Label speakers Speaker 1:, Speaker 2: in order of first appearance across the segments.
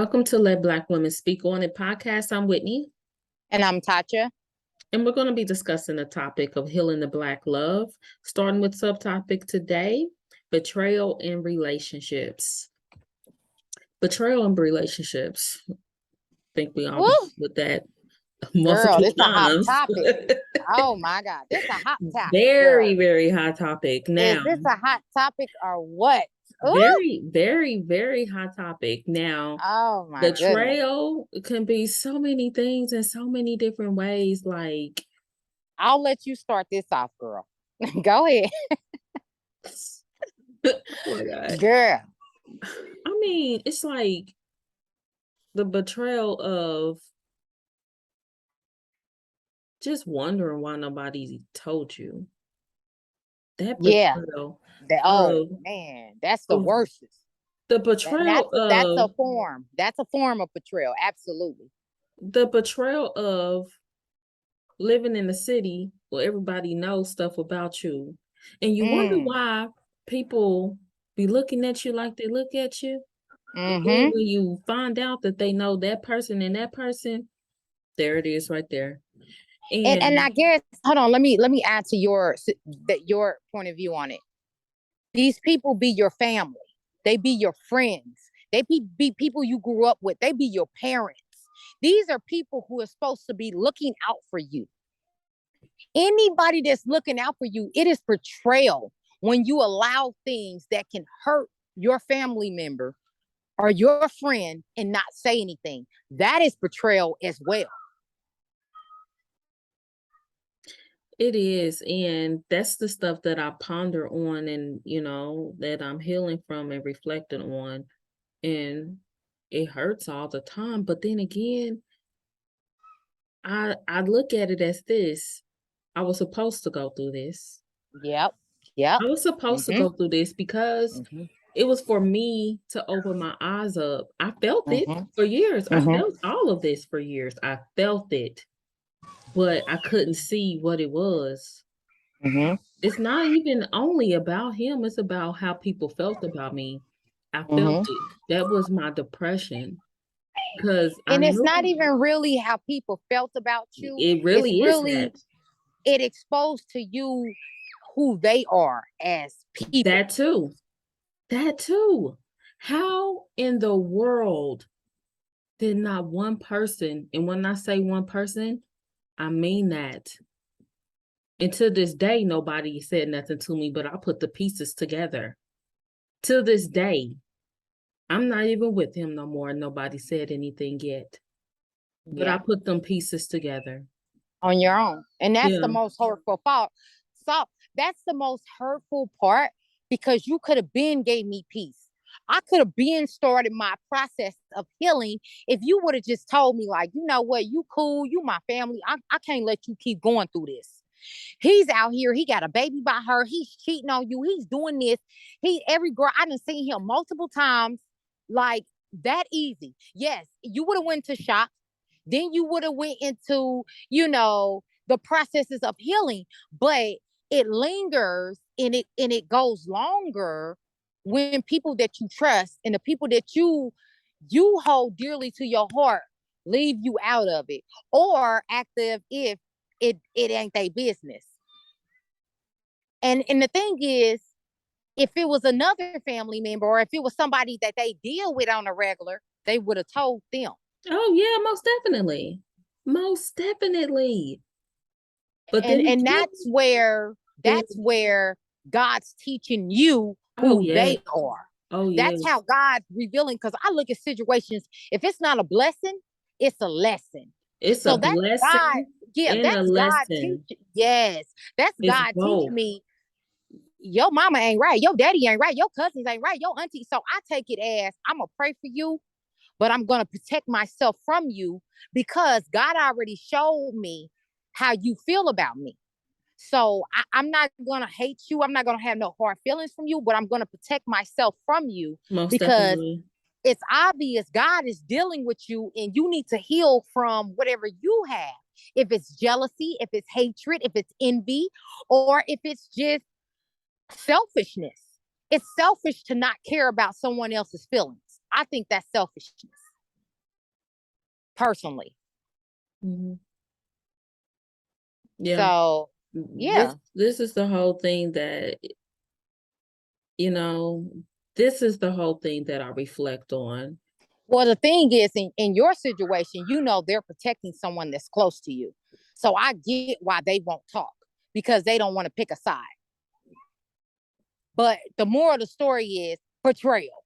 Speaker 1: Welcome to Let Black Women Speak On It podcast. I'm Whitney.
Speaker 2: And I'm Ta'Cha.
Speaker 1: And we're going to be discussing the topic of healing the Black love, starting with subtopic today, betrayal in relationships. Betrayal in relationships. I think we all with that multiple
Speaker 2: Girl, this is a hot
Speaker 1: times.
Speaker 2: topic. Oh my God, this is a hot topic.
Speaker 1: Very, very hot topic. Now,
Speaker 2: is this a hot topic or what?
Speaker 1: Very, very, very hot topic. Now,
Speaker 2: oh my
Speaker 1: betrayal can be so many things in so many different ways. Like,
Speaker 2: I'll let you start this off, girl. Go ahead.
Speaker 1: Oh my God.
Speaker 2: Girl.
Speaker 1: I mean, it's like the betrayal of just wondering why nobody told you. That betrayal.
Speaker 2: Oh man, that's the worst.
Speaker 1: The betrayal
Speaker 2: that's a form. That's a form of betrayal. Absolutely.
Speaker 1: The betrayal of living in the city where everybody knows stuff about you, and you wonder why people be looking at you like they look at you. And when you find out that they know that person and that person, there it is right there.
Speaker 2: And I guess, hold on, let me add to your point of view on it. These people be your family. They be your friends. They be people you grew up with. They be your parents. These are people who are supposed to be looking out for you. Anybody that's looking out for you, it is betrayal when you allow things that can hurt your family member or your friend and not say anything. That is betrayal as well.
Speaker 1: It is. And that's the stuff that I ponder on and, that I'm healing from and reflecting on. And it hurts all the time. But then again, I look at it as this. I was supposed to go through this.
Speaker 2: Yep.
Speaker 1: I was supposed to go through this because it was for me to open my eyes up. I felt it for years. I felt all of this for years. I felt it. But I couldn't see what it was. It's not even only about him. It's about how people felt about me. I felt it. That was my depression.
Speaker 2: And it's not even really how people felt about you.
Speaker 1: It really is that.
Speaker 2: It exposed to you who they are as people.
Speaker 1: That too. How in the world did not one person, and when I say one person, I mean that. And to this day, nobody said nothing to me, but I put the pieces together. To this day, I'm not even with him no more. Nobody said anything yet. But I put them pieces together.
Speaker 2: On your own. And that's the most hurtful part. So that's the most hurtful part because you could have been gave me peace. I could have been started my process of healing if you would have just told me, like, you know what, you cool, you my family. I can't let you keep going through this. He's out here, he got a baby by her, he's cheating on you, he's doing this. Every girl, I done seen him multiple times, like that easy. Yes, you would have went to shop. Then you would have went into, the processes of healing, but it lingers and it goes longer when people that you trust and the people that you hold dearly to your heart leave you out of it or active if it ain't their business. And the thing is, if it was another family member or if it was somebody that they deal with on a regular, they would have told them.
Speaker 1: Oh yeah, most definitely. Most definitely.
Speaker 2: But and that's where God's teaching you who they are.
Speaker 1: Oh yeah.
Speaker 2: That's how God's revealing, because I look at situations, if it's not a blessing, it's a lesson.
Speaker 1: It's a blessing.
Speaker 2: God,
Speaker 1: that's
Speaker 2: God teaching. Yes. That's God teaching me. Your mama ain't right. Your daddy ain't right. Your cousins ain't right. Your auntie. So I take it as I'm going to pray for you, but I'm going to protect myself from you because God already showed me how you feel about me. So I'm not going to hate you. I'm not going to have no hard feelings from you, but I'm going to protect myself from you.
Speaker 1: Most
Speaker 2: because
Speaker 1: definitely.
Speaker 2: It's obvious God is dealing with you and you need to heal from whatever you have. If it's jealousy, if it's hatred, if it's envy, or if it's just selfishness. It's selfish to not care about someone else's feelings. I think that's selfishness. personally.
Speaker 1: Mm-hmm. Yeah.
Speaker 2: So, yeah.
Speaker 1: This is the whole thing that, you know, this is the whole thing that I reflect on.
Speaker 2: Well, the thing is, in your situation, you know, they're protecting someone that's close to you. So I get why they won't talk, because they don't want to pick a side. But the moral of the story is betrayal.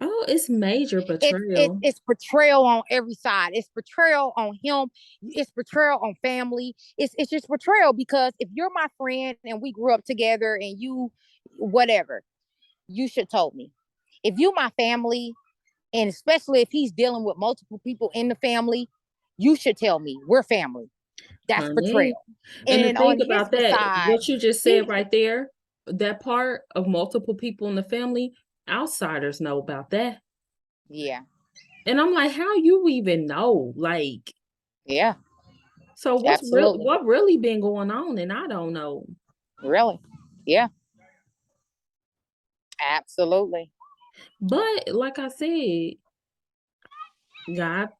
Speaker 1: Oh, it's major betrayal.
Speaker 2: It's betrayal on every side. It's betrayal on him. It's betrayal on family. It's just betrayal, because if you're my friend and we grew up together and you, whatever, you should told me. If you my family, and especially if he's dealing with multiple people in the family, you should tell me. We're family. That's
Speaker 1: Honey.
Speaker 2: betrayal.
Speaker 1: And the
Speaker 2: And
Speaker 1: thing
Speaker 2: on his
Speaker 1: about that,
Speaker 2: side,
Speaker 1: what you just said right there, that part of multiple people in the family, outsiders know about that.
Speaker 2: Yeah.
Speaker 1: And I'm like, how you even know? Like,
Speaker 2: yeah.
Speaker 1: So what really been going on? And I don't know.
Speaker 2: Really? Yeah. Absolutely.
Speaker 1: But like I said, God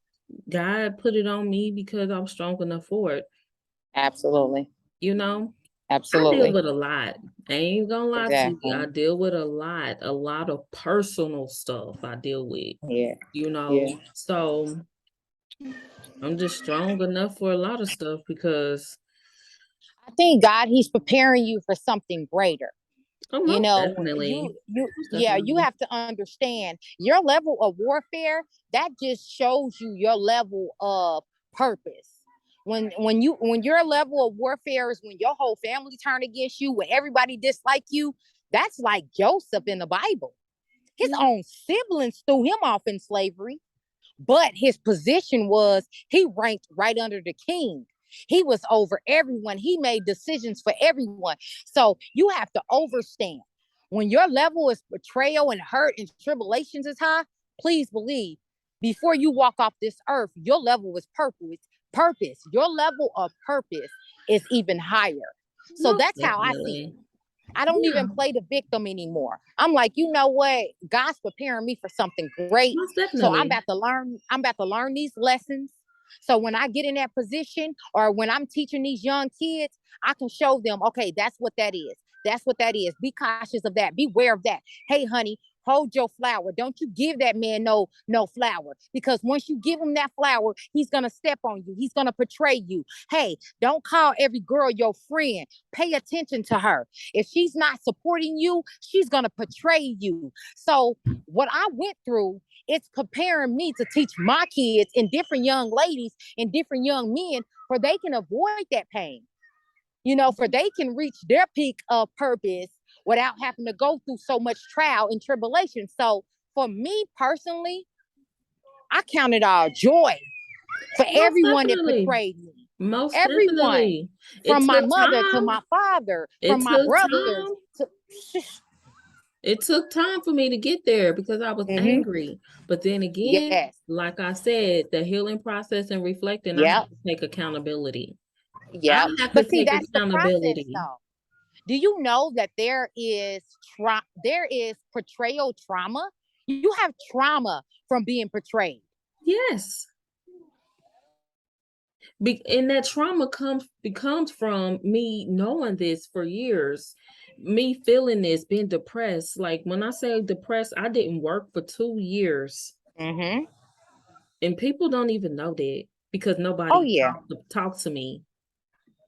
Speaker 1: put it on me because I was strong enough for it.
Speaker 2: Absolutely.
Speaker 1: You know?
Speaker 2: Absolutely.
Speaker 1: I deal with a lot. I ain't gonna lie to you. I deal with a lot of personal stuff I deal with.
Speaker 2: Yeah.
Speaker 1: You know?
Speaker 2: Yeah.
Speaker 1: So I'm just strong enough for a lot of stuff because
Speaker 2: I think God, he's preparing you for something greater. You know,
Speaker 1: definitely.
Speaker 2: you have to understand your level of warfare. That just shows you your level of purpose. When your level of warfare is when your whole family turn against you, when everybody dislike you, that's like Joseph in the Bible. His own siblings threw him off in slavery, but his position was he ranked right under the king. He was over everyone. He made decisions for everyone. So you have to overstand. When your level of betrayal and hurt and tribulations is high, please believe, before you walk off this earth, your level is purpose. Your level of purpose is even higher. So that's how I see it. I don't even play the victim anymore. I'm like, you know what? God's preparing me for something great. So I'm about to learn these lessons. So when I get in that position, or when I'm teaching these young kids, I can show them, okay, that's what that is. That's what that is. Be cautious of that. Beware of that. Hey, honey, hold your flower. Don't you give that man no flower, because once you give him that flower, he's gonna step on you. He's gonna betray you. Hey, don't call every girl your friend. Pay attention to her. If she's not supporting you, she's gonna betray you. So what I went through, it's preparing me to teach my kids and different young ladies and different young men, for they can avoid that pain. You know, for they can reach their peak of purpose without having to go through so much trial and tribulation. So for me personally, I count it all joy for everyone that betrayed me.
Speaker 1: Most
Speaker 2: everyone.
Speaker 1: Definitely.
Speaker 2: From my mother to my father, from my brothers.
Speaker 1: It took time for me to get there because I was angry. But then again, like I said, the healing process and reflecting, I have to take accountability.
Speaker 2: Yeah. But see, that's the process though. Do you know that there is betrayal trauma? You have trauma from being betrayed.
Speaker 1: Yes. And that trauma becomes from me knowing this for years, me feeling this, being depressed. Like when I say depressed, I didn't work for 2 years. And people don't even know that because nobody talked to me.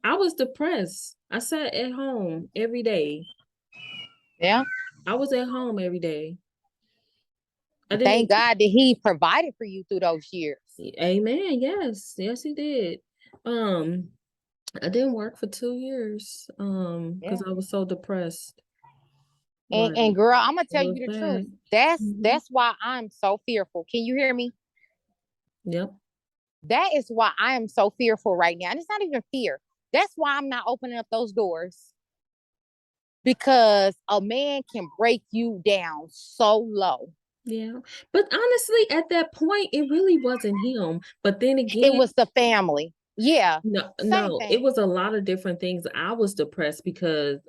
Speaker 1: I was depressed. I sat at home every day.
Speaker 2: Yeah.
Speaker 1: I was at home every day.
Speaker 2: Thank God that he provided for you through those years.
Speaker 1: Amen. Yes. Yes, he did. I didn't work for 2 years because I was so depressed.
Speaker 2: And girl, I'm gonna tell you the truth. That's why I'm so fearful. Can you hear me?
Speaker 1: Yep.
Speaker 2: That is why I am so fearful right now. And it's not even fear. That's why I'm not opening up those doors. Because a man can break you down so low.
Speaker 1: Yeah. But honestly, at that point, it really wasn't him. But then again,
Speaker 2: it was the family. Yeah.
Speaker 1: No, it was a lot of different things. I was depressed because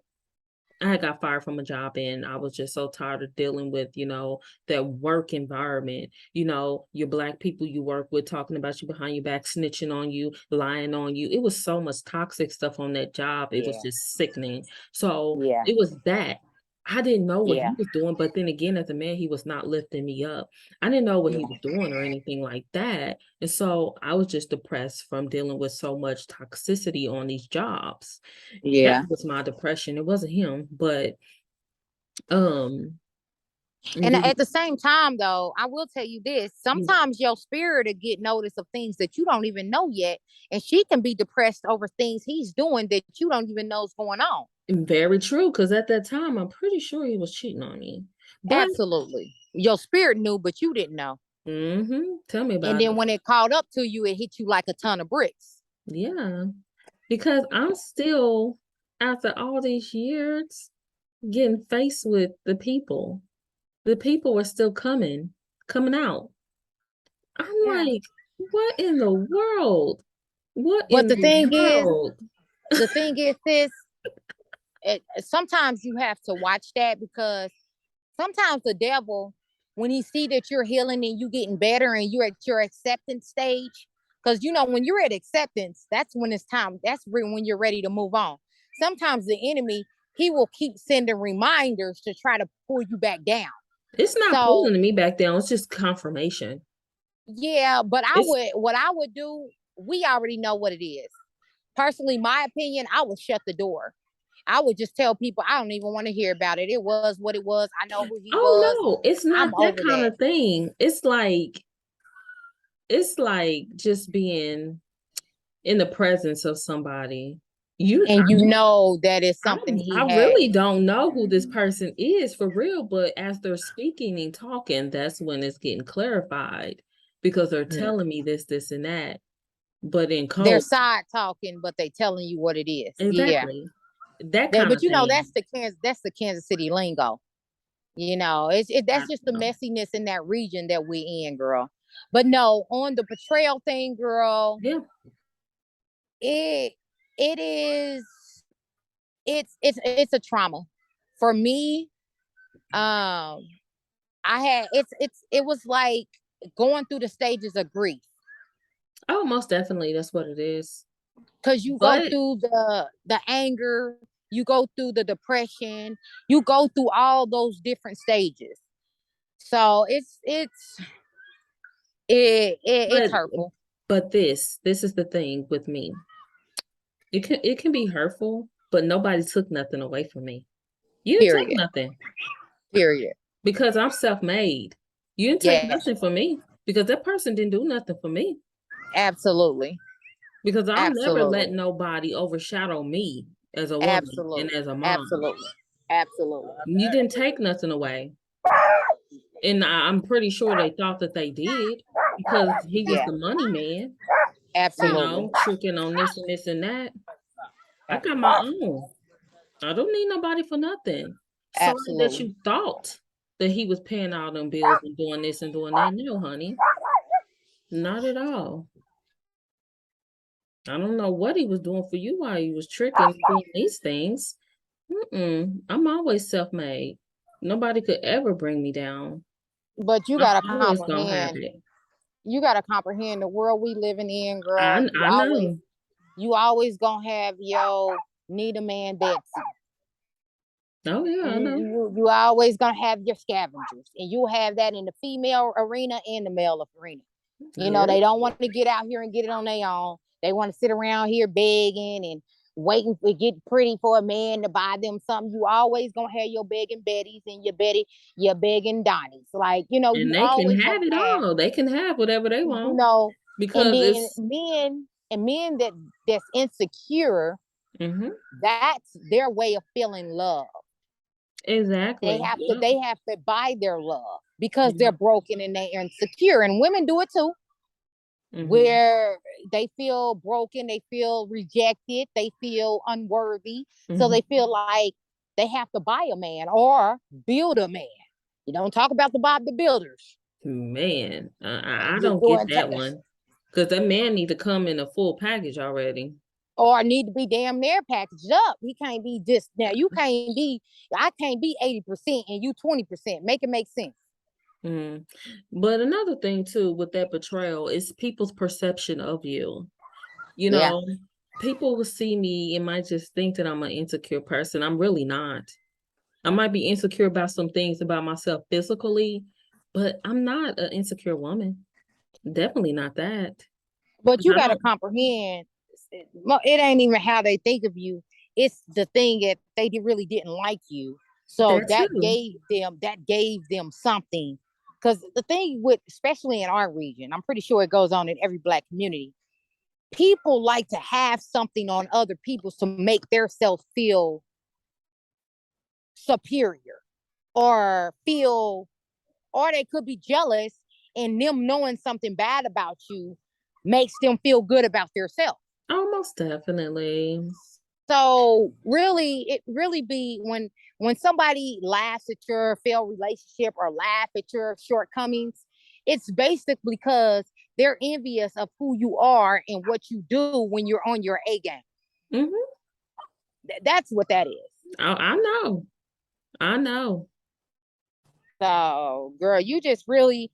Speaker 1: I got fired from a job and I was just so tired of dealing with, that work environment. Your Black people you work with talking about you behind your back, snitching on you, lying on you. It was so much toxic stuff on that job. It was
Speaker 2: Yeah.
Speaker 1: just sickening. So
Speaker 2: Yeah.
Speaker 1: it was that. I didn't know what
Speaker 2: Yeah.
Speaker 1: he was doing, but then again, as a man, he was not lifting me up. I didn't know what he
Speaker 2: Yeah.
Speaker 1: was doing or anything like that. And so I was just depressed from dealing with so much toxicity on these jobs. That
Speaker 2: Yeah.
Speaker 1: was my depression. It wasn't him, but um, and
Speaker 2: And
Speaker 1: then
Speaker 2: at the same time, though, I will tell you this: sometimes your spirit will get notice of things that you don't even know yet, and she can be depressed over things he's doing that you don't even know is going on.
Speaker 1: very true, because at that time, I'm pretty sure he was cheating on me. But
Speaker 2: Absolutely, your spirit knew, but you didn't know.
Speaker 1: tell me
Speaker 2: And
Speaker 1: about
Speaker 2: then
Speaker 1: it.
Speaker 2: when it caught up to you, it hit you like a ton of bricks.
Speaker 1: Yeah, because I'm still, after all these years, getting faced with the people. The people were still coming out. I'm
Speaker 2: Yeah.
Speaker 1: like, what in the world? What
Speaker 2: But
Speaker 1: in the world?
Speaker 2: the thing is, sis, sometimes you have to watch that because sometimes the devil, when he see that you're healing and you getting better and you're at your acceptance stage, because when you're at acceptance, that's when it's time. That's when you're ready to move on. Sometimes the enemy, he will keep sending reminders to try to pull you back down.
Speaker 1: It's not
Speaker 2: So
Speaker 1: pulling me back down. It's just confirmation.
Speaker 2: yeah, but
Speaker 1: It's
Speaker 2: what I would do, we already know what it is. Personally, my opinion, I would shut the door. I would just tell people I don't even want to hear about it. It was what it was. I know who he
Speaker 1: oh
Speaker 2: was.
Speaker 1: no, it's not
Speaker 2: I'm
Speaker 1: that
Speaker 2: over
Speaker 1: kind
Speaker 2: that.
Speaker 1: of thing. It's like just being in the presence of somebody. You
Speaker 2: And you know that it's
Speaker 1: I,
Speaker 2: something he
Speaker 1: I
Speaker 2: had.
Speaker 1: really don't know who this person is for real, but as they're speaking and talking, that's when it's getting clarified because they're
Speaker 2: Yeah.
Speaker 1: telling me this, and that. But in
Speaker 2: They're
Speaker 1: code,
Speaker 2: side talking, but they telling you what it is. Yeah.
Speaker 1: exactly that kind
Speaker 2: But
Speaker 1: of thing.
Speaker 2: that's the Kansas City lingo.
Speaker 1: I
Speaker 2: That's
Speaker 1: don't
Speaker 2: just the
Speaker 1: know.
Speaker 2: messiness in that region that we in, girl. But no, on the betrayal thing, girl,
Speaker 1: Yeah.
Speaker 2: it it is it's a trauma for me. I had it was like going through the stages of grief
Speaker 1: Oh, most definitely, that's what it is.
Speaker 2: because you go
Speaker 1: But
Speaker 2: through the anger, you go through the depression, you go through all those different stages. So it's
Speaker 1: but
Speaker 2: hurtful.
Speaker 1: but this is the thing with me. It can be hurtful, but nobody took nothing away from me. You didn't take
Speaker 2: Period.
Speaker 1: nothing
Speaker 2: Period.
Speaker 1: because I'm self-made. You didn't take
Speaker 2: Yeah,
Speaker 1: nothing from me because that person didn't do nothing for me.
Speaker 2: absolutely.
Speaker 1: Because I'll never let
Speaker 2: Absolutely.
Speaker 1: nobody overshadow me as a woman and
Speaker 2: Absolutely.
Speaker 1: as a mom.
Speaker 2: Absolutely. Absolutely.
Speaker 1: You didn't take nothing away. And I'm pretty sure they thought that they did because he was
Speaker 2: Yeah,
Speaker 1: the money man,
Speaker 2: absolutely.
Speaker 1: tricking on this and this and that. I got my own. I don't need nobody for nothing. Sorry that
Speaker 2: Absolutely.
Speaker 1: you thought that he was paying all them bills and doing this and doing that. No, honey, not at all. I don't know what he was doing for you while he was tricking and doing these things. I'm always self-made. Nobody could ever bring me down.
Speaker 2: But
Speaker 1: I'm always gonna have it.
Speaker 2: you gotta comprehend the world we living in, girl.
Speaker 1: I know.
Speaker 2: You always gonna have yo need a man Betsy.
Speaker 1: Oh yeah, I know.
Speaker 2: You always gonna have your scavengers, and you'll have that in the female arena and the male arena.
Speaker 1: Yeah.
Speaker 2: They don't want to get out here and get it on their own. They want to sit around here begging and waiting to get pretty for a man to buy them something. You always gonna have your begging Bettys and your begging Donnies. Like,
Speaker 1: And
Speaker 2: you
Speaker 1: they can
Speaker 2: always
Speaker 1: have
Speaker 2: gonna
Speaker 1: it
Speaker 2: have,
Speaker 1: all. They can have whatever they
Speaker 2: you
Speaker 1: want
Speaker 2: know, and
Speaker 1: because
Speaker 2: then
Speaker 1: it's
Speaker 2: men that's insecure,
Speaker 1: mhm,
Speaker 2: that's their way of feeling love.
Speaker 1: exactly. Yep.
Speaker 2: They have to buy their love because they're
Speaker 1: Yep.
Speaker 2: broken and they're insecure. And women do it too,
Speaker 1: Mhm.
Speaker 2: where they feel broken, they feel rejected, they feel unworthy. So
Speaker 1: Mhm.
Speaker 2: they feel like they have to buy a man or build a man. You don't talk about the Bob the Builders.
Speaker 1: Man, I
Speaker 2: And you
Speaker 1: don't
Speaker 2: go
Speaker 1: get
Speaker 2: and
Speaker 1: that one because that man need to come in a full package already.
Speaker 2: or need to be damn near packaged up. He can't be just now. I can't be 80% and you 20%. Make it make sense.
Speaker 1: Mm. But another thing too with that betrayal is people's perception of you. You
Speaker 2: Yeah.
Speaker 1: know, people will see me and might just think that I'm an insecure person. I'm really not. I might be insecure about some things about myself physically, but I'm not an insecure woman. Definitely not that.
Speaker 2: But
Speaker 1: 'Cause
Speaker 2: you
Speaker 1: I
Speaker 2: got to
Speaker 1: don't
Speaker 2: comprehend, it ain't even how they think of you. It's the thing that they really didn't like you. So
Speaker 1: that too.
Speaker 2: that gave them something. Because the thing with, especially in our region, I'm pretty sure it goes on in every Black community. People like to have something on other people to make themselves feel superior or or they could be jealous, and them knowing something bad about you makes them feel good about themselves.
Speaker 1: Oh, most definitely.
Speaker 2: So really, it really be when somebody laughs at your failed relationship or laugh at your shortcomings, it's basically because they're envious of who you are and what you do when you're on your A game.
Speaker 1: Mm-hmm.
Speaker 2: That's what that is.
Speaker 1: I know. I know.
Speaker 2: So, girl, you just really,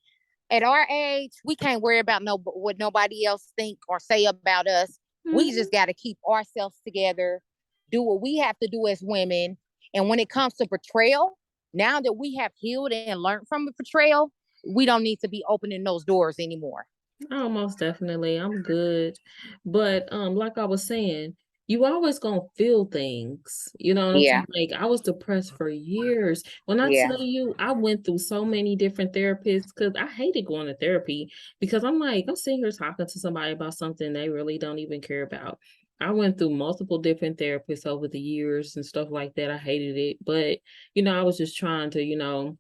Speaker 2: at our age, we can't worry about what nobody else think or say about us. We
Speaker 1: Mm-hmm.
Speaker 2: just got to keep ourselves together, do what we have to do as women. And when it comes to betrayal, now that we have healed and learned from the betrayal, we don't need to be opening those doors anymore.
Speaker 1: Oh, most definitely. I'm good. But like I was saying, you always gonna feel things. You know what I'm
Speaker 2: Yeah,
Speaker 1: saying? Like I was depressed for years. When I
Speaker 2: yeah,
Speaker 1: tell you I went through so many different therapists because I hated going to therapy because I'm like, I'm sitting here talking to somebody about something they really don't even care about. I went through multiple different therapists over the years and stuff like that. I hated it. But, I was just trying to,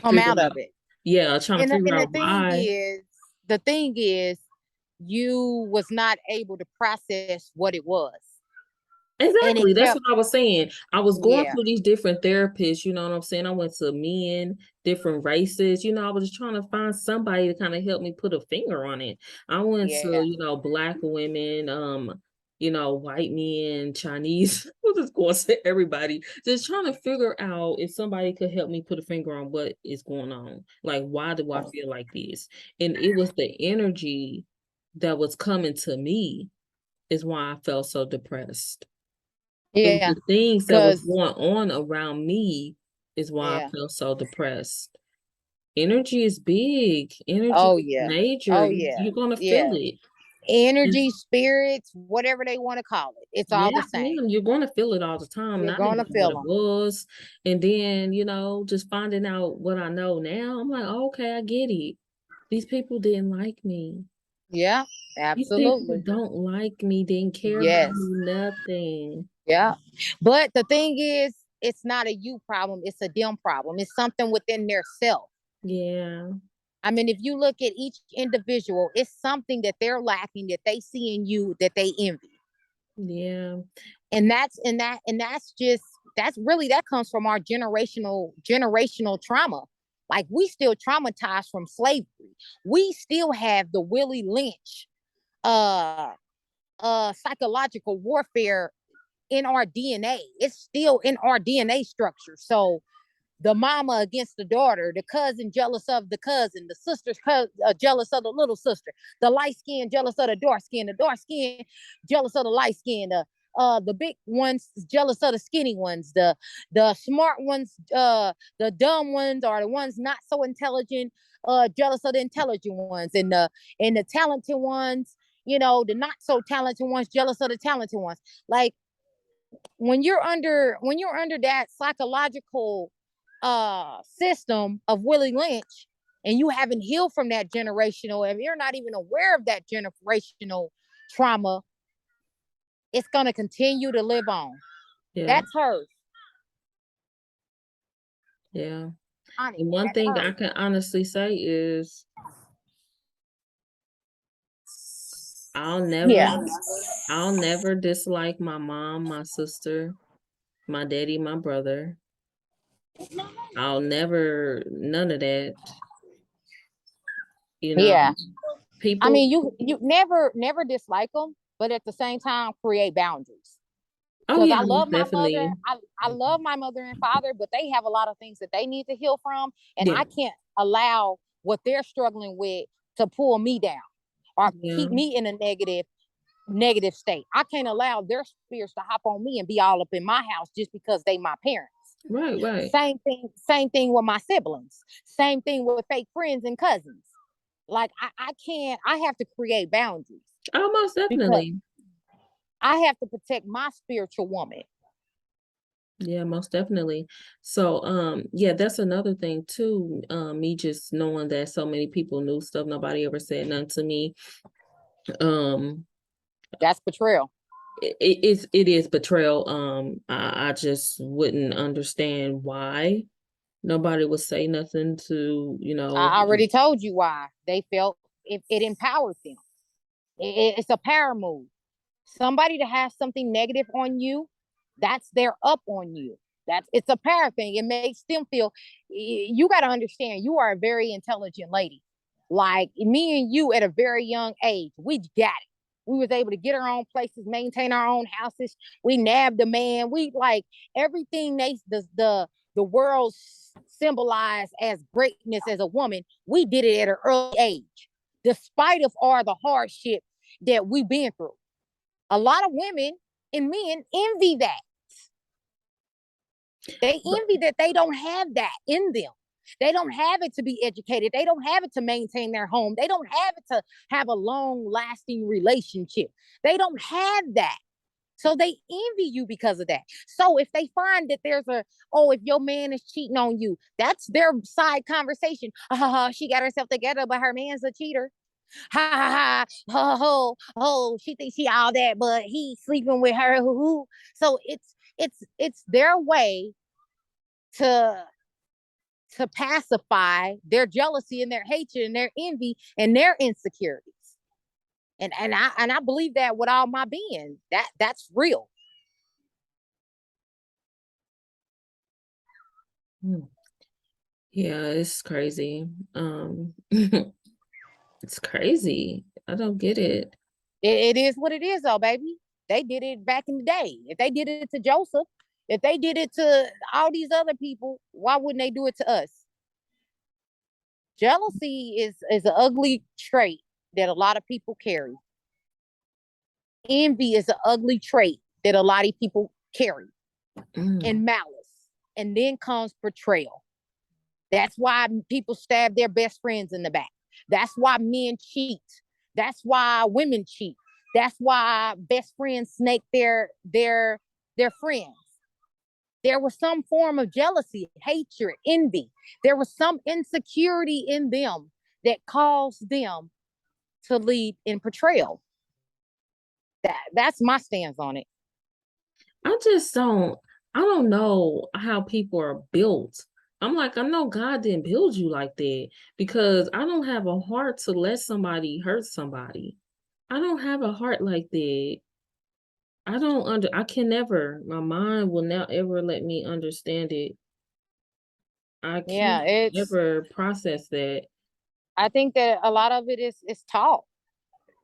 Speaker 2: come
Speaker 1: figure
Speaker 2: out of
Speaker 1: out,
Speaker 2: it.
Speaker 1: yeah, trying to figure
Speaker 2: And
Speaker 1: out why.
Speaker 2: the thing is, you was not able to process what it was, and it
Speaker 1: Exactly. That's
Speaker 2: kept,
Speaker 1: what I was saying. I was going
Speaker 2: yeah,
Speaker 1: through these different therapists, you know what I'm saying? I went to men, different races, I was just trying to find somebody to kind of help me put a finger on it. I went to,
Speaker 2: yeah,
Speaker 1: black women, white men, Chinese, I was just going to everybody, just trying to figure out if somebody could help me put a finger on what is going on. Like, why do I feel like this? And it was the energy that was coming to me is why I felt so depressed. It was
Speaker 2: yeah,
Speaker 1: the things that was
Speaker 2: because
Speaker 1: going on around me is why I
Speaker 2: yeah,
Speaker 1: felt so depressed. Energy is big. Energy
Speaker 2: oh
Speaker 1: is
Speaker 2: yeah,
Speaker 1: major.
Speaker 2: oh yeah,
Speaker 1: You're gonna feel
Speaker 2: yeah,
Speaker 1: it.
Speaker 2: energy,
Speaker 1: And
Speaker 2: spirits, whatever they want to call it, it's all the
Speaker 1: yeah,
Speaker 2: same.
Speaker 1: man, you're gonna feel it all the time.
Speaker 2: You're
Speaker 1: And I didn't
Speaker 2: gonna
Speaker 1: know what
Speaker 2: feel
Speaker 1: it
Speaker 2: them.
Speaker 1: was. And then, just finding out what I know now, I'm like, oh, okay, I get it. These people didn't like me.
Speaker 2: Yeah,
Speaker 1: These people
Speaker 2: absolutely.
Speaker 1: don't like me, didn't care about
Speaker 2: Yes,
Speaker 1: me, nothing.
Speaker 2: yeah. But the thing is, it's not a you problem, it's a them problem. It's something within their self.
Speaker 1: Yeah,
Speaker 2: I mean, if you look at each individual, it's something that they're lacking that they see in you that they envy.
Speaker 1: yeah,
Speaker 2: That's really, that comes from our generational trauma. Like, we still traumatized from slavery. We still have the Willie Lynch uh psychological warfare in our DNA. It's still in our DNA structure. So the mama against the daughter, the cousin jealous of the cousin, the sister's jealous of the little sister, the light skin jealous of the dark skin jealous of the light skin, the big ones jealous of the skinny ones, the smart ones, the dumb ones, or the ones not so intelligent, jealous of the intelligent ones, and the talented ones, the not so talented ones jealous of the talented ones. Like, when you're under that psychological system of Willie Lynch, and you haven't healed from that generational, and you're not even aware of that generational trauma, it's going to continue to live on.
Speaker 1: yeah,
Speaker 2: That's hers.
Speaker 1: yeah.
Speaker 2: Honey,
Speaker 1: And one
Speaker 2: that's
Speaker 1: thing I
Speaker 2: hers.
Speaker 1: can honestly say is I'll never,
Speaker 2: Yeah.
Speaker 1: I'll never dislike my mom, my sister, my daddy, my brother. I'll never, none of that. You know,
Speaker 2: Yeah. I
Speaker 1: people,
Speaker 2: mean, you never dislike them, but at the same time, create boundaries.
Speaker 1: Oh
Speaker 2: Because
Speaker 1: yeah,
Speaker 2: I love
Speaker 1: most
Speaker 2: my mother.
Speaker 1: definitely.
Speaker 2: I love my mother and father, but they have a lot of things that they need to heal from. And
Speaker 1: Yeah,
Speaker 2: I can't allow what they're struggling with to pull me down or
Speaker 1: yeah.
Speaker 2: keep me in a negative state. I can't allow their spirits to hop on me and be all up in my house just because they my parents.
Speaker 1: Right, right.
Speaker 2: Same thing with my siblings. Same thing with fake friends and cousins. Like I can't, I have to create boundaries
Speaker 1: Oh, most
Speaker 2: because
Speaker 1: definitely.
Speaker 2: I have to protect my spiritual woman.
Speaker 1: Yeah, most definitely. So, yeah, that's another thing too. Me just knowing that so many people knew stuff, nobody ever said nothing to me. Um,
Speaker 2: That's betrayal.
Speaker 1: it is betrayal. I just wouldn't understand why nobody would say nothing to,
Speaker 2: I already told you why. They felt it empowered them. It's a power move. Somebody that has something negative on you, that's their up on you. It's a power thing. It makes them feel. You got to understand. You are a very intelligent lady. Like me and you at a very young age, we got it. We was able to get our own places, maintain our own houses. We nabbed a man. We like everything the world symbolized as greatness as a woman. We did it at an early age, despite of all the hardship that we've been through. A lot of women and men envy that. They envy that they don't have that in them. They don't have it to be educated. They don't have it to maintain their home. They don't have it to have a long lasting relationship. They don't have that. So they envy you because of that. So if they find that if your man is cheating on you, that's their side conversation. She got herself together, but her man's a cheater. Ha ha ha, she thinks she all that, but he's sleeping with her. So it's their way to pacify their jealousy and their hatred and their envy and their insecurities. And I believe that with all my being. That's real.
Speaker 1: Hmm. Yeah, it's crazy. It's crazy. I don't get it.
Speaker 2: It is what it is, though, baby. They did it back in the day. If they did it to Joseph, if they did it to all these other people, why wouldn't they do it to us? Jealousy is an ugly trait that a lot of people carry. Envy is an ugly trait that a lot of people carry,
Speaker 1: Mm.
Speaker 2: and malice. And then comes betrayal. That's why people stab their best friends in the back. That's why men cheat. That's why women cheat. That's why best friends snake their friends. There was some form of jealousy, hatred, envy. There was some insecurity in them that caused them to lead in betrayal. That's my stance on it.
Speaker 1: I just I don't know how people are built. I'm like, I know God didn't build you like that because I don't have a heart to let somebody hurt somebody. I don't have a heart like that. I can never, my mind will not ever let me understand it. I
Speaker 2: Yeah,
Speaker 1: can't ever process that.
Speaker 2: I think that a lot of it is taught.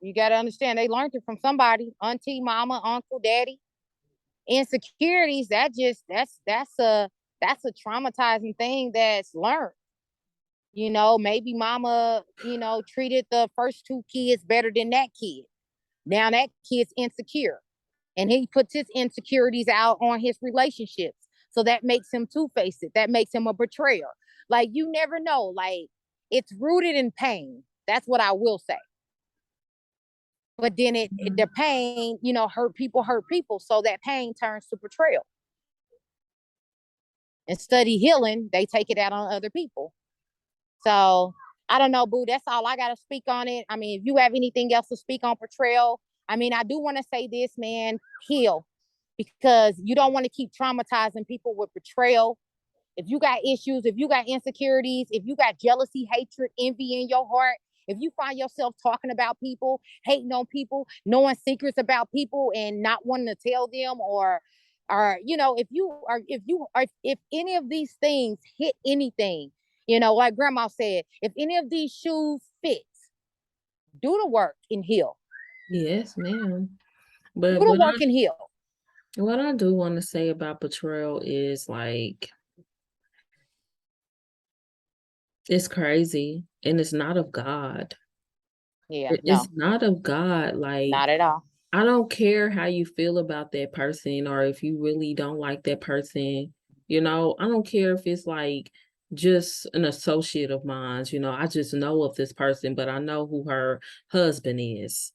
Speaker 2: You got to understand they learned it from somebody, auntie, mama, uncle, daddy. Insecurities, that's a traumatizing thing that's learned. Maybe mama, treated the first two kids better than that kid. Now that kid's insecure and he puts his insecurities out on his relationships. So that makes him two-faced. That makes him a betrayer. Like you never know. Like it's rooted in pain. That's what I will say. But then the
Speaker 1: Mhm.
Speaker 2: pain, hurt people. So that pain turns to betrayal. And study healing, they take it out on other people. So I don't know, boo. That's all I got to speak on it. I mean, if you have anything else to speak on betrayal, I mean, I do want to say this, man, heal, because you don't want to keep traumatizing people with betrayal. If you got issues, if you got insecurities, if you got jealousy, hatred, envy in your heart, if you find yourself talking about people, hating on people, knowing secrets about people and not wanting to tell them, or if any of these things hit anything, like grandma said, if any of these shoes fits, do the work and heal.
Speaker 1: Yes, ma'am. But
Speaker 2: Do the work and heal.
Speaker 1: what I do want to say about betrayal is like it's crazy and it's not of God.
Speaker 2: Yeah,
Speaker 1: It's
Speaker 2: no,
Speaker 1: not of God. Like
Speaker 2: not at all.
Speaker 1: I don't care how you feel about that person or if you really don't like that person. I don't care if it's like just an associate of mine. I just know of this person, but I know who her husband is.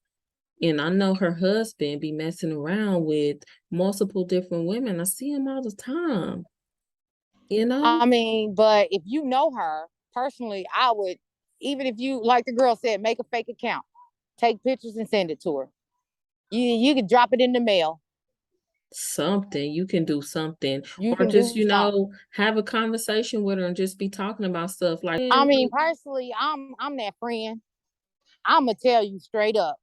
Speaker 1: And I know her husband be messing around with multiple different women. I see him all the time, you know?
Speaker 2: I mean, but if you know her personally, I would, even if you, like the girl said, make a fake account, take pictures and send it to her. You could drop it in the mail.
Speaker 1: Something. You can do something.
Speaker 2: You
Speaker 1: Or
Speaker 2: can
Speaker 1: just,
Speaker 2: do something.
Speaker 1: have a conversation with her and just be talking about stuff like,
Speaker 2: I mean, personally, I'm that friend. I'm gonna tell you straight up.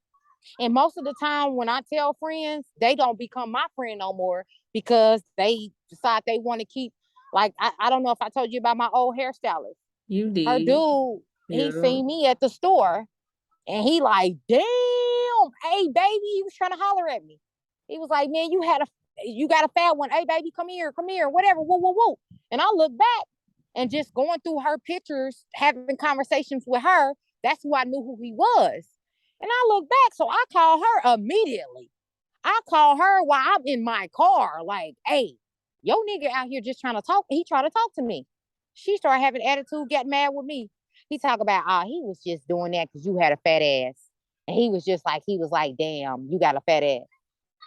Speaker 2: And most of the time, when I tell friends, they don't become my friend no more because they decide they want to keep. Like I don't know if I told you about my old hairstylist.
Speaker 1: you
Speaker 2: Her
Speaker 1: did.
Speaker 2: dude, he
Speaker 1: Yeah.
Speaker 2: seen me at the store, and he like, damn, hey baby, he was trying to holler at me. He was like, man, you got a fat one. Hey baby, come here, whatever, whoa, whoa, whoa. And I look back and just going through her pictures, having conversations with her, that's who I knew who he was. And I look back, so I call her immediately. I call her while I'm in my car, like, hey, yo nigga out here just trying to talk. He tried to talk to me. She started having attitude, got mad with me. He talk about, he was just doing that because you had a fat ass. And he was like, damn, you got a fat ass.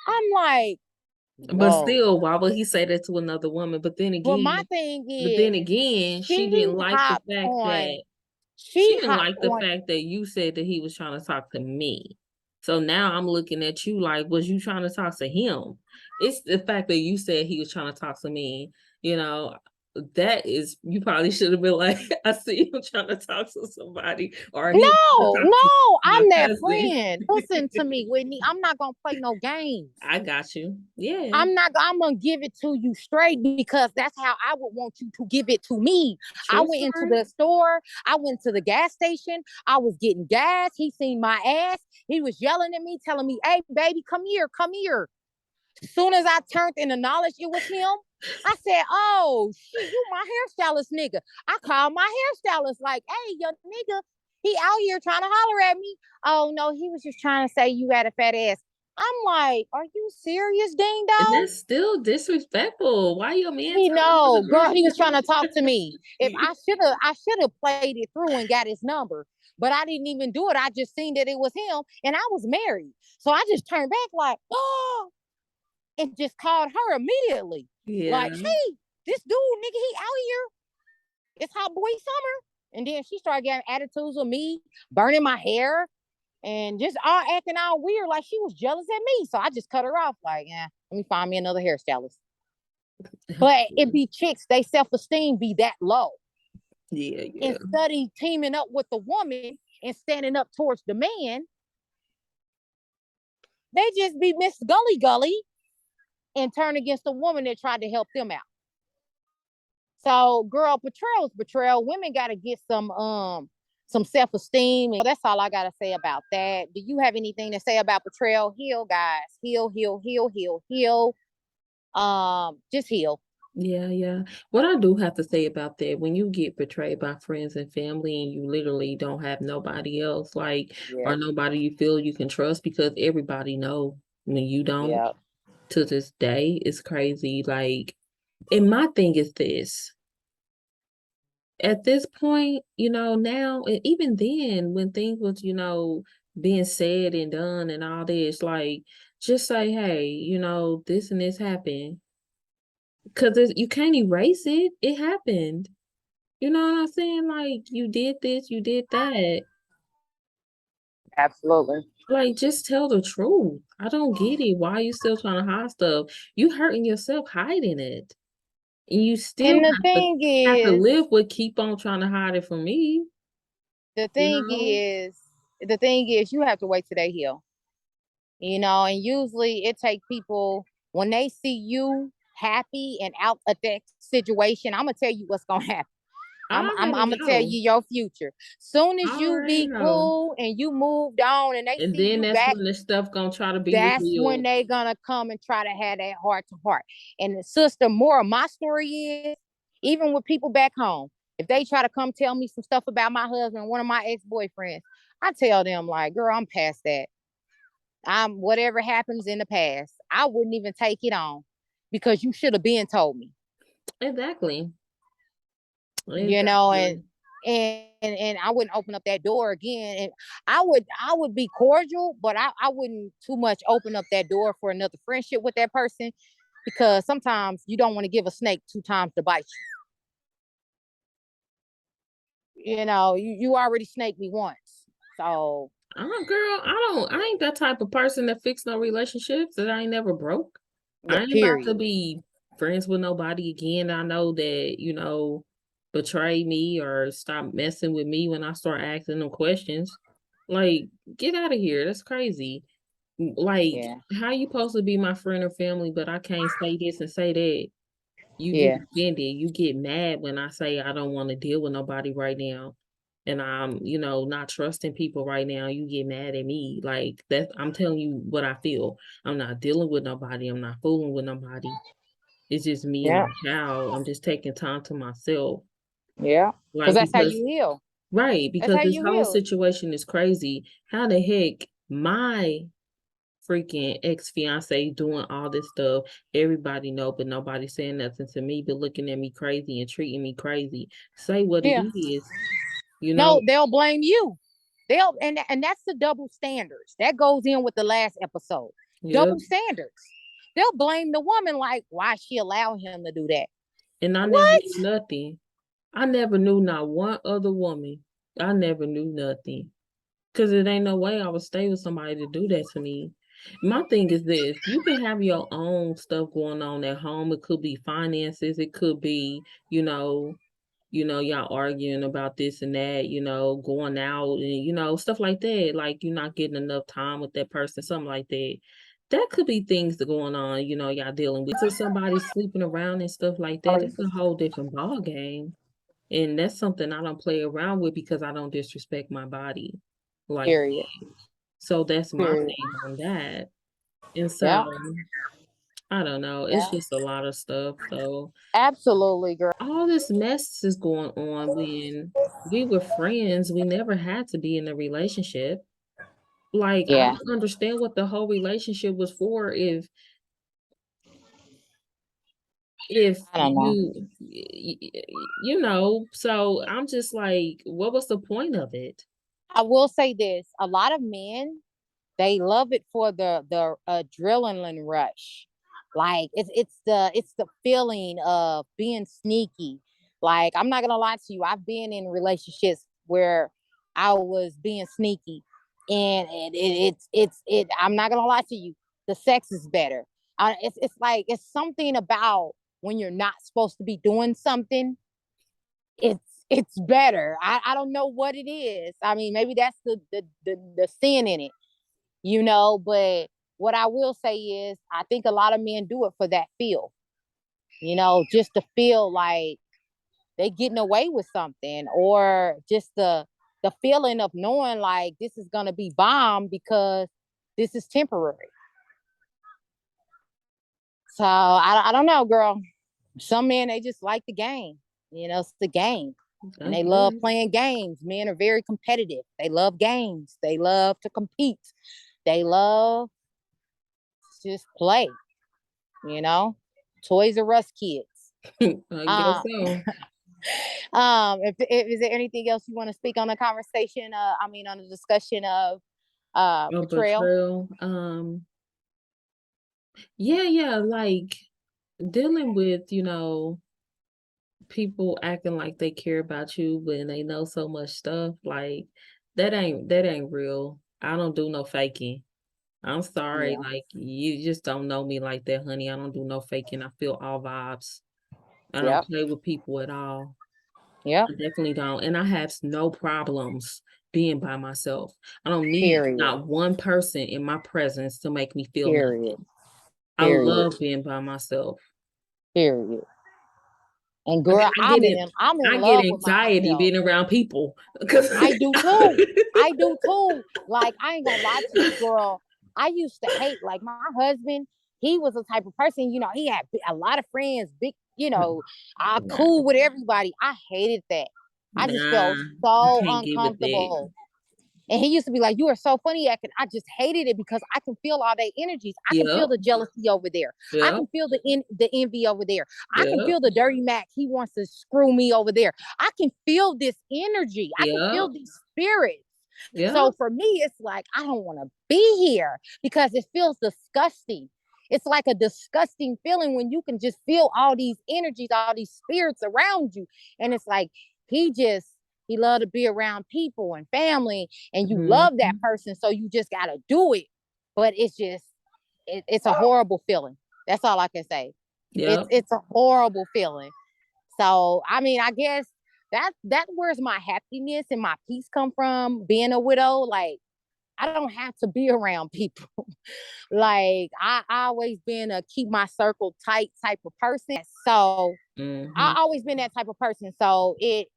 Speaker 2: I'm like,
Speaker 1: But
Speaker 2: whoa.
Speaker 1: still, why would he say that to another woman?
Speaker 2: But my thing
Speaker 1: But then
Speaker 2: is,
Speaker 1: again,
Speaker 2: she hopped on,
Speaker 1: she
Speaker 2: she
Speaker 1: didn't
Speaker 2: hopped
Speaker 1: like the
Speaker 2: on.
Speaker 1: fact that you said that he was trying to talk to me. So now I'm looking at you like, was you trying to talk to him? It's the fact that you said he was trying to talk to me, you know, that is, you probably should have been like, I see him trying to talk to somebody, or he was trying to
Speaker 2: No,
Speaker 1: talk to
Speaker 2: no,
Speaker 1: my
Speaker 2: I'm that
Speaker 1: cousin.
Speaker 2: friend. Listen to me, Whitney. I'm not gonna play no games.
Speaker 1: I got you. Yeah.
Speaker 2: I'm gonna give it to you straight because that's how I would want you to give it to me. I
Speaker 1: True
Speaker 2: went into
Speaker 1: story.
Speaker 2: the store, I went to the gas station, I was getting gas. He seen my ass, he was yelling at me, telling me, hey, baby, come here, come here. As soon as I turned and acknowledged it was him, I said, oh shit, you my hairstylist nigga. I called my hairstylist, like, hey, yo nigga, he out here trying to holler at me. Oh no, he was just trying to say you had a fat ass. I'm like, are you serious, ding
Speaker 1: And
Speaker 2: dong?
Speaker 1: that's still disrespectful. Why your man
Speaker 2: He
Speaker 1: telling
Speaker 2: know,
Speaker 1: another girl
Speaker 2: girl, he
Speaker 1: he
Speaker 2: was
Speaker 1: was
Speaker 2: trying to talk to me. If
Speaker 1: trying
Speaker 2: I should have played it through and got his number, but I didn't even do it. I just seen that it was him, and I was married, so I just turned back like, oh, and just called her immediately.
Speaker 1: Yeah.
Speaker 2: Like, hey, this dude, nigga, he out here. It's hot boy summer. And then she started getting attitudes with me, burning my hair, and just all acting all weird, like she was jealous at me. So I just cut her off, like, yeah, let me find me another hairstylist. But it be chicks, they self-esteem be that low.
Speaker 1: Yeah, yeah.
Speaker 2: Instead of teaming up with the woman and standing up towards the man, they just be Miss Gully Gully and turn against the woman that tried to help them out. So, girl, betrayal is betrayal. Women got to get some self-esteem, and that's all I got to say about that. Do you have anything to say about betrayal? Heal, guys. Heal, heal, heal, heal, heal. Just heal.
Speaker 1: Yeah, yeah. What I do have to say about that, when you get betrayed by friends and family and you literally don't have nobody else, like,
Speaker 2: Yeah,
Speaker 1: or nobody you feel you can trust because everybody know when you don't,
Speaker 2: yeah.
Speaker 1: to this day, it's crazy. Like, and my thing is this. At this point, now, and even then, when things was, being said and done and all this, like, just say, hey, this and this happened. Because you can't erase it. It happened. You know what I'm saying? Like, you did this, you did that.
Speaker 2: Absolutely.
Speaker 1: Like, just tell the truth. I don't get it. Why are you still trying to hide stuff? You hurting yourself hiding it. And you still
Speaker 2: And
Speaker 1: have to live with keep on trying to hide it from me,
Speaker 2: the
Speaker 1: you
Speaker 2: thing
Speaker 1: know?
Speaker 2: is, the thing is, you have to wait till they heal. And usually it take people when they see you happy and out of that situation. I'm gonna tell you what's gonna happen. I'm
Speaker 1: I
Speaker 2: I'm
Speaker 1: already
Speaker 2: I'm gonna tell
Speaker 1: know.
Speaker 2: you your future. Soon as
Speaker 1: I
Speaker 2: you
Speaker 1: already
Speaker 2: be
Speaker 1: know.
Speaker 2: cool and you moved on and they
Speaker 1: And
Speaker 2: see
Speaker 1: then
Speaker 2: you
Speaker 1: that's
Speaker 2: back,
Speaker 1: when this stuff gonna try to be
Speaker 2: that's when
Speaker 1: revealed.
Speaker 2: they gonna come and try to have that heart to heart. And the sister, more of my story is, even with people back home, if they try to come tell me some stuff about my husband, one of my ex-boyfriends, I tell them like, girl, I'm past that. I'm whatever happens in the past. I wouldn't even take it on because you should have been told me.
Speaker 1: Exactly.
Speaker 2: You know,
Speaker 1: Exactly.
Speaker 2: and I wouldn't open up that door again. And I would be cordial, but I wouldn't too much open up that door for another friendship with that person because sometimes you don't want to give a snake 2 times to bite you. You know, you already snaked me once. So
Speaker 1: Girl, I ain't that type of person that fix no relationships that I ain't never broke.
Speaker 2: yeah,
Speaker 1: I ain't about to
Speaker 2: period.
Speaker 1: be friends with nobody again. I know that, betray me or stop messing with me when I start asking them questions. Like, get out of here. That's crazy. Like,
Speaker 2: Yeah.
Speaker 1: how you supposed to be my friend or family, but I can't say this and say that? You get
Speaker 2: Yeah.
Speaker 1: offended. You get mad when I say I don't want to deal with nobody right now. And I'm, not trusting people right now. You get mad at me. Like that, I'm telling you what I feel. I'm not dealing with nobody. I'm not fooling with nobody. It's just me and
Speaker 2: Yeah.
Speaker 1: my child. I'm just taking time to myself.
Speaker 2: Yeah. Because
Speaker 1: Like,
Speaker 2: that's how
Speaker 1: because,
Speaker 2: you heal.
Speaker 1: right,
Speaker 2: That's
Speaker 1: because
Speaker 2: how
Speaker 1: this
Speaker 2: you
Speaker 1: whole
Speaker 2: heal.
Speaker 1: situation is crazy. How the heck my freaking ex-fiance doing all this stuff. Everybody know, but nobody saying nothing to me, but looking at me crazy and treating me crazy. Say what it
Speaker 2: Yeah.
Speaker 1: is, you know?
Speaker 2: No, they'll blame you. They'll and that's the double standards. That goes in with the last episode.
Speaker 1: Yep.
Speaker 2: Double standards. They'll blame the woman like, why she allow him to do that?
Speaker 1: And I never
Speaker 2: What?
Speaker 1: knew nothing. I never knew not one other woman. I never knew nothing. Cause it ain't no way I would stay with somebody to do that to me. My thing is this, you can have your own stuff going on at home. It could be finances, it could be, y'all arguing about this and that, going out and, stuff like that. Like you're not getting enough time with that person, something like that. That could be things that going on, y'all dealing with. To somebody sleeping around and stuff like that, it's a whole different ball game. And that's something I don't play around with because I don't disrespect my body like
Speaker 2: Period.
Speaker 1: that. So that's my
Speaker 2: Period.
Speaker 1: thing on that. And
Speaker 2: Yeah.
Speaker 1: so I don't know. It's
Speaker 2: Yeah.
Speaker 1: just a lot of stuff. So
Speaker 2: Absolutely, girl.
Speaker 1: all this mess is going on when we were friends. We never had to be in a relationship. Like, I
Speaker 2: Yeah.
Speaker 1: don't understand what the whole relationship was for if
Speaker 2: I don't know.
Speaker 1: so I'm just like, what was the point of it?
Speaker 2: I will say this: a lot of men, they love it for the adrenaline rush. Like it's the feeling of being sneaky. Like I'm not gonna lie to you, I've been in relationships where I was being sneaky, and it's I'm not gonna lie to you, the sex is better. It's like it's something about when you're not supposed to be doing something. It's better. I don't know what it is. I mean, maybe that's the sin in it. But what I will say is I think a lot of men do it for that feel, just to feel like they getting away with something, or just the feeling of knowing like this is gonna be bomb because this is temporary. So I don't know, girl. Some men, they just like the game. It's the game. And
Speaker 1: I
Speaker 2: they love
Speaker 1: guess.
Speaker 2: playing games. Men are very competitive. They love games. They love to compete. They love to just play, you know. Toys R Us kids.
Speaker 1: I guess
Speaker 2: Uh,
Speaker 1: so.
Speaker 2: if is there anything else you want to speak on the conversation? On the discussion of
Speaker 1: A
Speaker 2: betrayal.
Speaker 1: betrayal. Yeah, like dealing with, people acting like they care about you when they know so much stuff, like that ain't real. I don't do no faking. I'm sorry,
Speaker 2: Yeah.
Speaker 1: like you just don't know me like that, honey. I don't do no faking. I feel all vibes. I don't
Speaker 2: Yep.
Speaker 1: play with people at all.
Speaker 2: Yep.
Speaker 1: I definitely don't. And I have no problems being by myself. I don't need
Speaker 2: Period.
Speaker 1: not one person in my presence to make me feel
Speaker 2: Period.
Speaker 1: nothing. I
Speaker 2: Period.
Speaker 1: love being by myself.
Speaker 2: Period. And girl,
Speaker 1: I get it.
Speaker 2: I'm in
Speaker 1: I get
Speaker 2: love with
Speaker 1: anxiety
Speaker 2: myself.
Speaker 1: being around people. Cause
Speaker 2: I do too. I do too. Like, I ain't gonna lie to you, girl. I used to hate, like, my husband, he was the type of person, he had a lot of friends, big, cool with everybody. I hated that. I just
Speaker 1: nah,
Speaker 2: felt
Speaker 1: I
Speaker 2: so
Speaker 1: can't get with that.
Speaker 2: uncomfortable. And he used to be like, "You are so funny acting." I just hated it because I can feel all their energies. I can feel
Speaker 1: Yep.
Speaker 2: the jealousy over there. I
Speaker 1: Yep.
Speaker 2: can feel the envy over there. I can
Speaker 1: Yep.
Speaker 2: feel the dirty Mac. He wants to screw me over there. I can feel this energy. I can feel
Speaker 1: Yep.
Speaker 2: these spirits. So
Speaker 1: Yep.
Speaker 2: for me, it's like, I don't want to be here because it feels disgusting. It's like a disgusting feeling when you can just feel all these energies, all these spirits around you. And it's like, he loved to be around people and family, and you love that person, so you just got to do it. But it's a horrible feeling. That's all I can say.
Speaker 1: Yep.
Speaker 2: It's a horrible feeling. So, I mean, I guess that where's my happiness and my peace come from, being a widow. Like, I don't have to be around people. Like, I always been a keep my circle tight type of person. So I always been that type of person. So it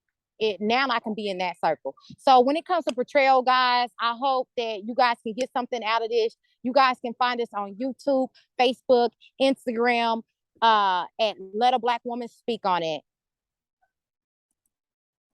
Speaker 2: now I can be in that circle. So when it comes to Betrayal, guys, I hope that you guys can get something out of this. You guys can find us on YouTube, Facebook, Instagram, at Let a Black Woman Speak on it.